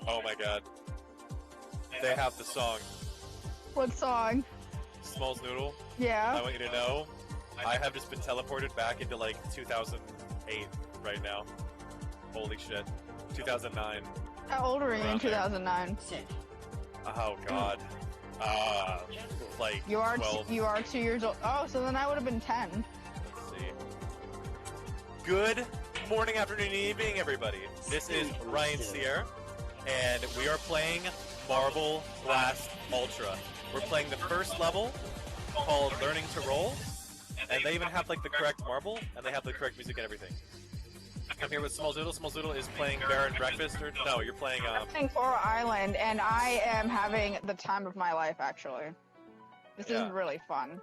Oh my god. They have the song. What song? Smalls Noodle. Yeah. I want you to know, I have just been teleported back into like 2008 right now. Holy shit. 2009. How old were you in Around there. 2009? Oh god. Like You are 12. you are 2 years old. Oh, so then I would have been 10. Let's see. Good morning, afternoon, evening, everybody. This is Ryan Sierra, and we are playing Marble Blast Ultra. We're playing the first level called Learning to Roll, and they even have like the correct marble, and they have the correct music and everything. I'm here with Small Zoodle. Small Zoodle is playing Bear and Breakfast, or no, you're playing I'm playing Coral Island, and I am having the time of my life, actually. This is really fun.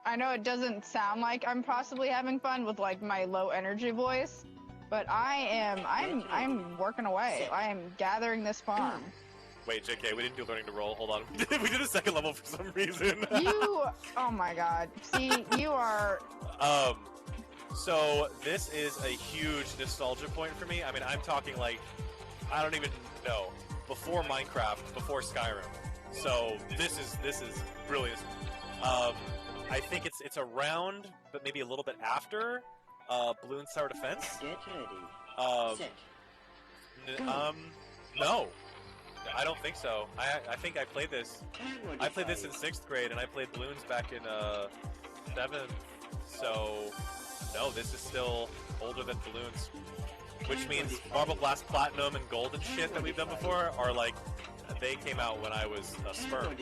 I know it doesn't sound like I'm possibly having fun with like my low energy voice, but I'm working away. I am gathering this farm. Wait, JK, we didn't do Learning to Roll. Hold on. We did a second level for some reason. Oh my god. See, you are... So this is a huge nostalgia point for me. I mean, I'm talking like, I don't even know, before Minecraft, before Skyrim. So this is brilliant. I think it's around, but maybe a little bit after Bloons Tower Defense. Get ready. Set. No, I don't think so. I think I played this. I played this in 6th grade, and I played Bloons back in 7th. So no, this is still older than Bloons, which means Marble Blast Platinum and Gold and shit that we've done before are like, they came out when I was a sperm.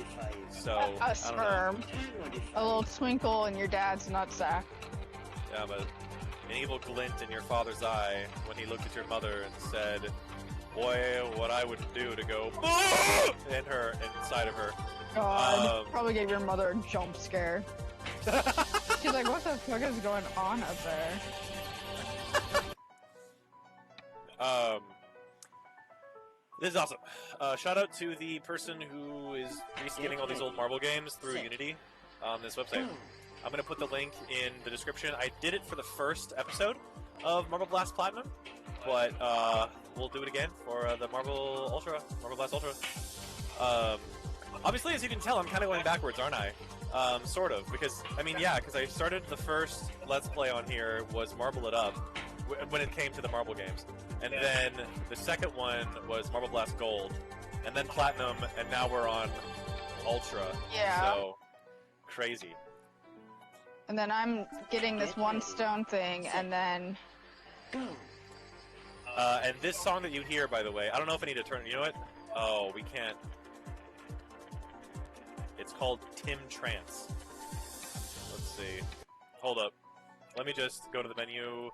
So a sperm. A little twinkle in your dad's nutsack. Yeah, but an evil glint in your father's eye when he looked at your mother and said, "Boy, what I would do to go inside of her." God, probably gave your mother a jump scare. She's like, "What the fuck is going on up there?" This is awesome. Shout out to the person who is reskinning all these old marble games through Unity on this website. I'm going to put the link in the description. I did it for the first episode of Marble Blast Platinum, but we'll do it again for the Marble Blast Ultra. Obviously, as you can tell, I'm kind of going backwards, aren't I? Sort of, because, I mean, yeah, because I started the first Let's Play on here was Marble It Up, when it came to the marble games. And then the second one was Marble Blast Gold, and then Platinum, and now we're on Ultra. Yeah. So, crazy. And then I'm getting this one stone thing, and then... And this song that you hear, by the way, I don't know if I need to turn... You know what? Oh, we can't... It's called Tim Trance. Let's see. Hold up. Let me just go to the menu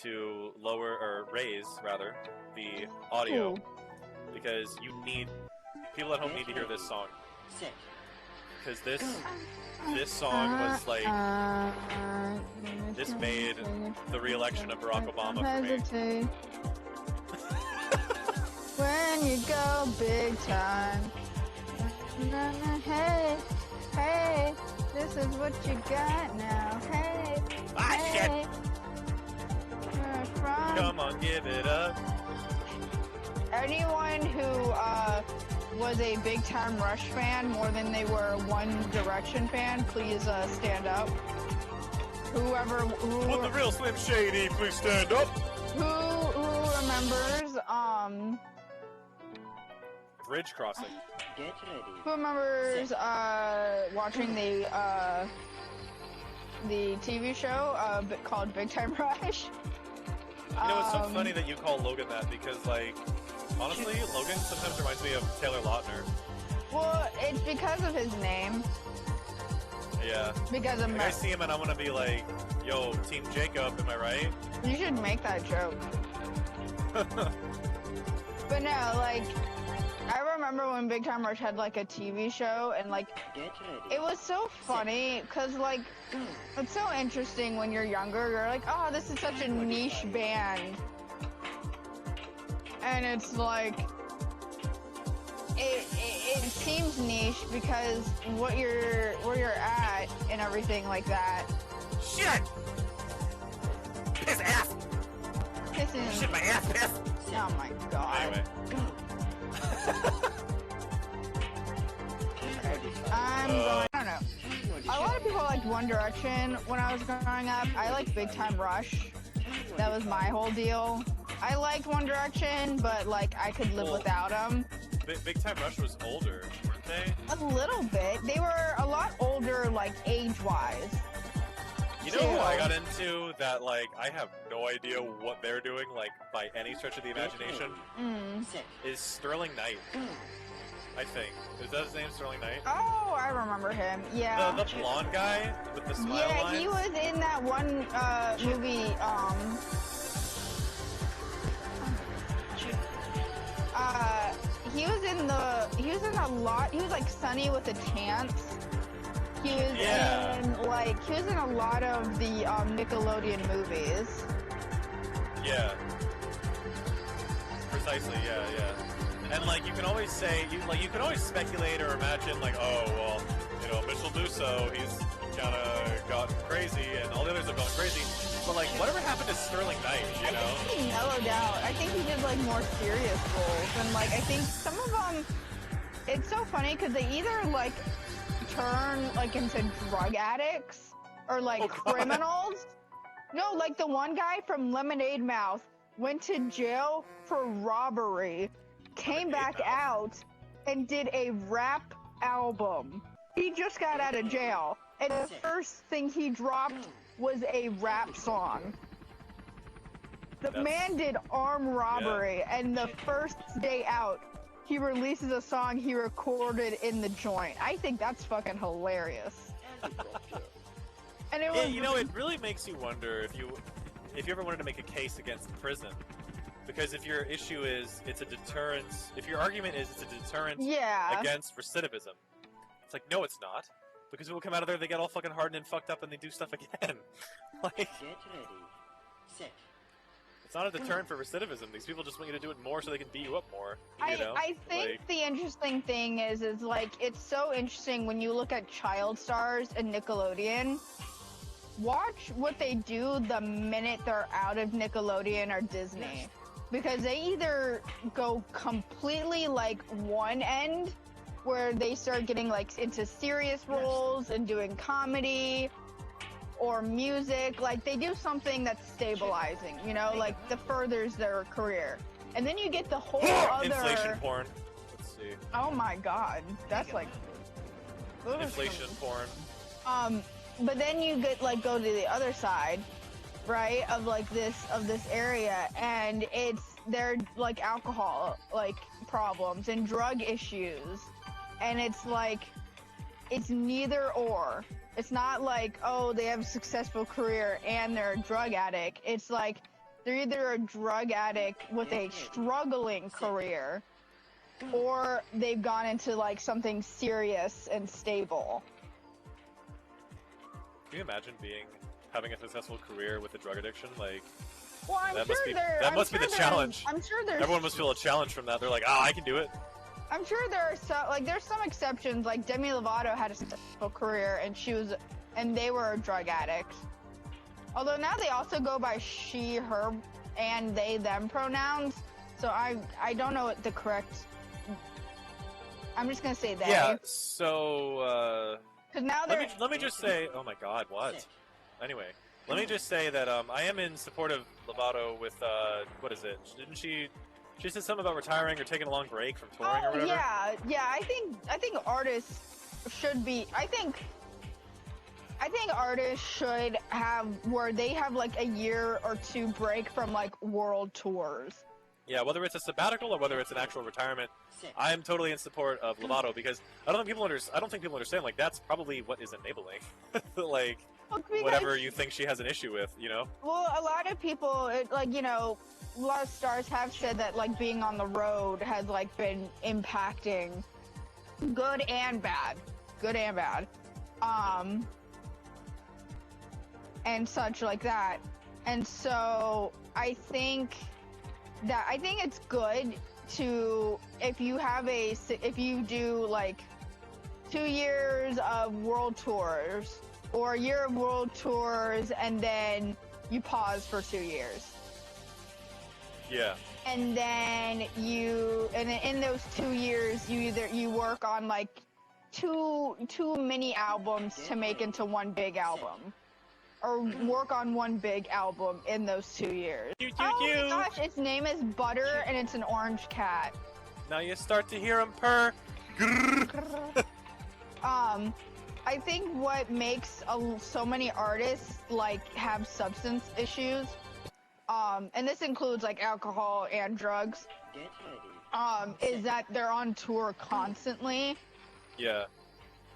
to lower, or raise, rather, the audio. Ooh. Because people at home need to hear this song. Because this song was like, this made the re-election of Barack Obama for me. When you go big time. Hey, hey, this is what you got now. Hey, hey. Come on, give it up. Anyone who was a Big Time Rush fan more than they were a One Direction fan, please stand up. Would the real Slim Shady please stand up? Who remembers Bridge crossing. Get ready. Who remembers watching the TV show called Big Time Rush? You know, it's so funny that you call Logan that, because, like, honestly, Logan sometimes reminds me of Taylor Lautner. Well, it's because of his name. Yeah. Because of like, I see him and I'm gonna be like, yo, Team Jacob, am I right? You should make that joke. But no, like, I remember when Big Time Rush had, like, a TV show, and, like, it was so funny, because, like, it's so interesting when you're younger. You're like, oh, this is such a niche band. And it's like, it seems niche because where you're at and everything like that. Shit! Piss ass! Pissing. Shit, my ass piss! Oh my god. Anyway. I'm going. I don't know. A lot of people liked One Direction when I was growing up. I liked Big Time Rush. That was my whole deal. I liked One Direction, but like I could live without them. Big Time Rush was older, weren't they? A little bit. They were a lot older, like age-wise. You know who I got into that, like, I have no idea what they're doing, like, by any stretch of the imagination, is Sterling Knight, I think. Is that his name, Sterling Knight? Oh, I remember him, yeah. The blonde guy with the smile Yeah, lines? he was in that one, movie, he was in a lot, he was like Sunny with a Chance. He was in a lot of the Nickelodeon movies. Yeah. Precisely, yeah. And like you can always say, you can always speculate or imagine like, oh well, you know, Mitchell Musso, he's kinda got crazy and all the others have gone crazy. But like whatever happened to Sterling Knight, you know? I think he mellowed out. I think he did like more serious roles, and like I think some of them, it's so funny because they either like turn like into drug addicts or like criminals. No, like the one guy from Lemonade Mouth went to jail for robbery, came back out and did a rap album. He just got out of jail, and the first thing he dropped was a rap song. The man did armed robbery, and the first day out, he releases a song he recorded in the joint. I think that's fucking hilarious. And it was, you know, it really makes you wonder if you ever wanted to make a case against prison. Because if your issue is it's a deterrence, if your argument is it's a deterrent against recidivism, it's like, no, it's not. Because people come out of there, they get all fucking hardened and fucked up, and they do stuff again. Like, Get ready. Set. It's not a deterrent for recidivism. These people just want you to do it more so they can beat you up more. You know? I think like, the interesting thing is like, it's so interesting when you look at child stars and Nickelodeon. Watch what they do the minute they're out of Nickelodeon or Disney. Because they either go completely like one end, where they start getting like into serious roles and doing comedy or music. Like they do something that's stabilizing, you know, like the furthers their career. And then you get the whole other inflation porn. Let's see. Oh my god, that's like Inflation porn. but then you get like go to the other side, right, of like this area, and they're like alcohol like problems and drug issues, and it's like it's neither or. It's not like, oh, they have a successful career and they're a drug addict. It's like they're either a drug addict with a struggling career, or they've gone into like something serious and stable. Can you imagine having a successful care's with a drug addiction? Like, well, that must be the challenge. I'm sure there's everyone must feel a challenge from that. They're like, I can do it. I'm sure there's some exceptions. Like Demi Lovato had a successful career, and they were a drug addict. Although now they also go by she, her, and they, them pronouns. So I don't know what the correct. I'm just gonna say they. Yeah. So. Because now let me just say. Oh my God! What? Anyway, let me just say that I am in support of Lovato with what is it? Didn't she? She said something about retiring or taking a long break from touring or whatever. Yeah. I think artists should be. I think artists should have where they have like a year or two break from like world tours. Yeah, whether it's a sabbatical or whether it's an actual retirement, I am totally in support of Lovato because I don't think people understand. Like that's probably what is enabling, like whatever you think she has an issue with, you know. Well, a lot of people, like you know, a lot of stars have said that like being on the road has like been impacting, good and bad, and such like that. And so I think it's good to if you do like 2 years of world tours or a year of world tours and then you pause for 2 years. Yeah. And then in those 2 years, you work on like two mini albums to make into one big album, or work on one big album in those 2 years. Oh my gosh, its name is Butter, and it's an orange cat. Now you start to hear him purr. I think what makes so many artists like have substance issues, and this includes like alcohol and drugs, is that they're on tour constantly. Yeah.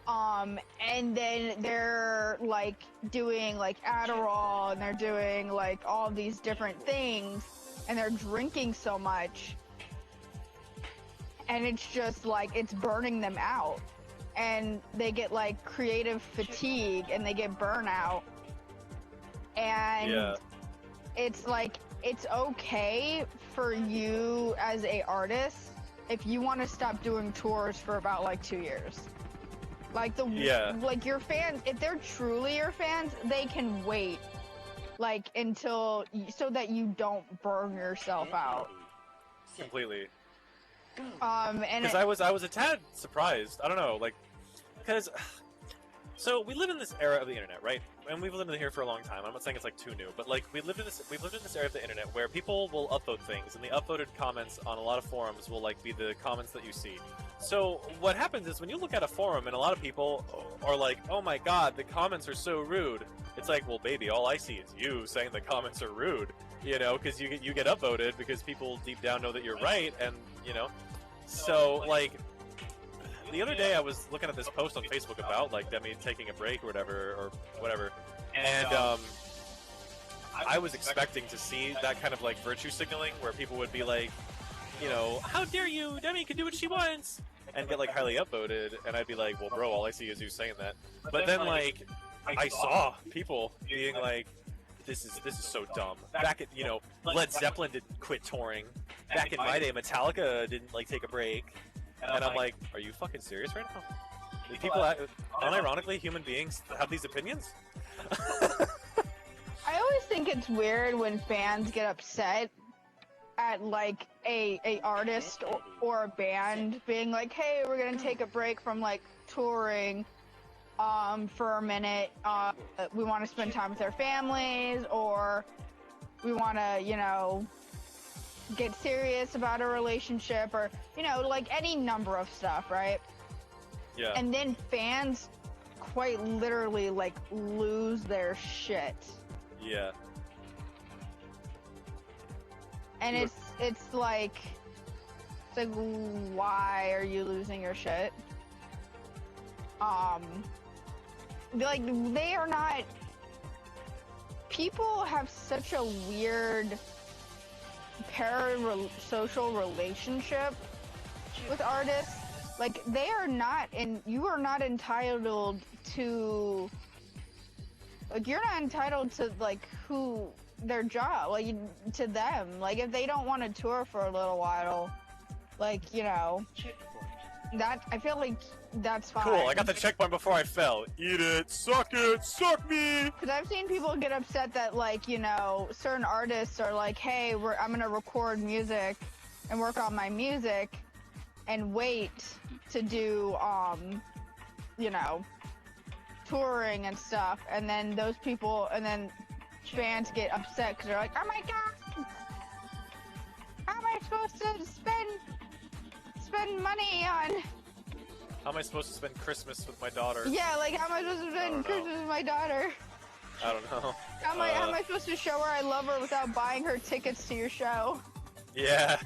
And then they're like doing like Adderall, and they're doing like all these different things, and they're drinking so much, and it's just like it's burning them out, and they get like creative fatigue, and they get burnout, and it's like it's okay for you as a artist if you want to stop doing tours for about like 2 years. Like like your fans, if they're truly your fans, they can wait like until so that you don't burn yourself out. Completely. And because I was a tad surprised. I don't know, like, because so we live in this era of the internet, right? And we've lived in here for a long time. I'm not saying it's like too new, but like we've lived in this era of the internet where people will upvote things, and the upvoted comments on a lot of forums will like be the comments that you see. So what happens is when you look at a forum and a lot of people are like, "Oh my God, the comments are so rude." It's like, well, baby, all I see is you saying the comments are rude, you know, because you get upvoted because people deep down know that you're right, and you know, so like. The other day I was looking at this post on Facebook about like Demi taking a break or whatever, and I was expecting to see that kind of like virtue signaling where people would be like, you know, how dare you, Demi can do what she wants, and get like highly upvoted, and I'd be like, well, bro, all I see is you saying that. But then like I saw people being like, this is so dumb. Back at, you know, Led Zeppelin didn't quit touring. Back in my day, Metallica didn't like take a break. And I'm like, are you fucking serious right now? Do people, unironically, human beings have these opinions? I always think it's weird when fans get upset at like a artist or a band being like, hey, we're gonna take a break from like touring for a minute. We want to spend time with our families, or we want to, you know, get serious about a relationship, or you know, like any number of stuff, right? Yeah. And then fans quite literally like lose their shit. Yeah. And it's like why are you losing your shit? Like they are not. People have such a weird parasocial relationship with artists. Like they are not, and you are not entitled to, like, you're not entitled to like who their job, like to them. Like if they don't want to tour for a little while, like, you know, that I feel like that's fine. Cool, I got the checkpoint before I fell. Eat it, suck me! Because I've seen people get upset that, like, you know, certain artists are like, hey, I'm gonna record music and work on my music and wait to do, you know, touring and stuff. And then those people, and then fans get upset because they're like, oh my God, how am I supposed to spend money on... How am I supposed to spend Christmas with my daughter? Yeah, like how am I supposed to spend Christmas with my daughter? I don't know. How am I supposed to show her I love her without buying her tickets to your show? Yeah.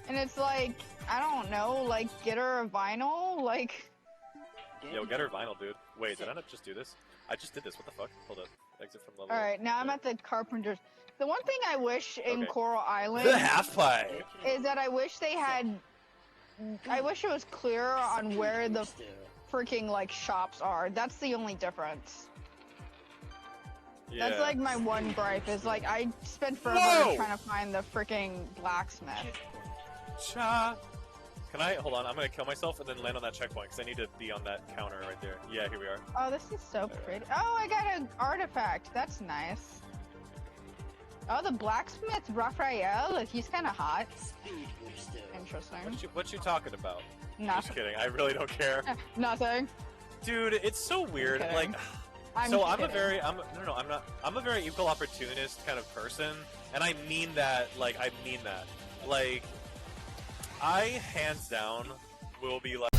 And it's like, I don't know, like get her a vinyl, like. Yo, get her vinyl, dude. Wait, did I not just do this? I just did this. What the fuck? Hold up. Exit from level. All right, now I'm at the Carpenters. The one thing I wish in Coral Island the half pipe is that I wish they had. I wish it was clearer on where the freaking like shops are. That's the only difference. Yeah. That's like my one gripe is like I spent forever trying to find the freaking blacksmith. Cha. Can I hold on? I'm gonna kill myself and then land on that checkpoint because I need to be on that counter right there. Yeah, here we are. Oh, this is so pretty. Oh, I got an artifact. That's nice. Oh, the blacksmith Raphael. He's kind of hot. Speed booster. Interesting. What you talking about? Nothing. Just kidding. I really don't care. Nothing. Dude, it's so weird. kidding. Like, I'm so kidding. I'm not. I'm a very equal opportunist kind of person, and I mean that. Like, I mean that. Like, I hands down will be like.